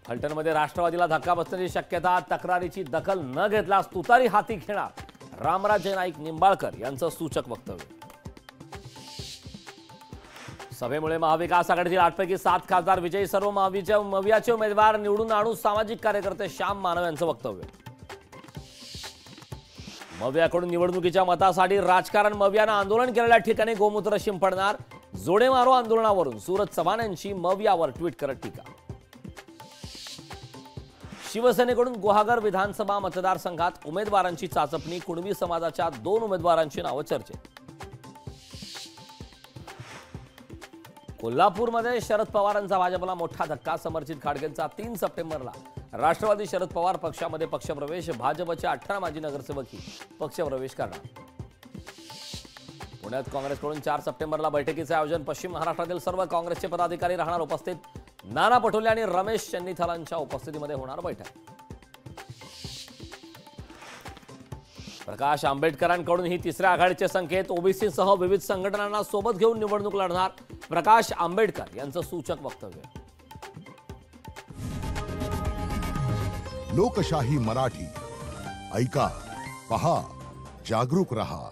फलटणमध्ये राष्ट्रवादीला धक्का बसण्याची शक्यता, तक्रारीची दखल न घेतल्यास तुतारी हाती घेणार रामराजे नाईक निंबाळकर यांचं सूचक वक्तव्य। सभेमुळे महाविकास आघाडीतील 8 पैकी 7 खासदार विजयी, सर्व मवियाचे उमेदवार निवडून आणू सामाजिक कार्यकर्ते श्याम मानव यांचं वक्तव्य। मवियाकडून निवडणुकीच्या मतासाठी राजकारण, मवियानं आंदोलन केलेल्या ठिकाणी गोमूत्र शिंपडणार, जोडे मारो आंदोलनावरून सूरज चव्हाण यांची मवियावर ट्विट करत टीका। शिवसेनेकडून गुहागर विधानसभा मतदारसंघात उमेदवारांची चाचपणी, कुणबी समाजाच्या 2 उमेदवारांची नावं चर्चेत। कोल्हापूरमध्ये शरद पवारांचा भाजपला मोठा धक्का, समर्जित खाडगेंचा 3 सप्टेंबरला राष्ट्रवादी शरद पवार पक्षामध्ये पक्षप्रवेश, भाजपचे 18 माजी नगरसेवकही पक्षप्रवेश करणार। पुण्यात काँग्रेसकडून 4 सप्टेंबरला बैठकीचे आयोजन, पश्चिम महाराष्ट्रातील सर्व काँग्रेसचे पदाधिकारी राहणार उपस्थित, नाना पटोले आणि रमेश चन्नीथालांच्या उपस्थितीमध्ये होणार बैठक। प्रकाश आंबेडकरांकडून ही तिसऱ्या आघाडीचे संकेत, ओबीसी सह विविध संघटनांना सोबत घेऊन निवडणूक लढणार प्रकाश आंबेडकर यांचं सूचक वक्तव्य। लोकशाही मराठी ऐका, पहा, जागरूक रहा।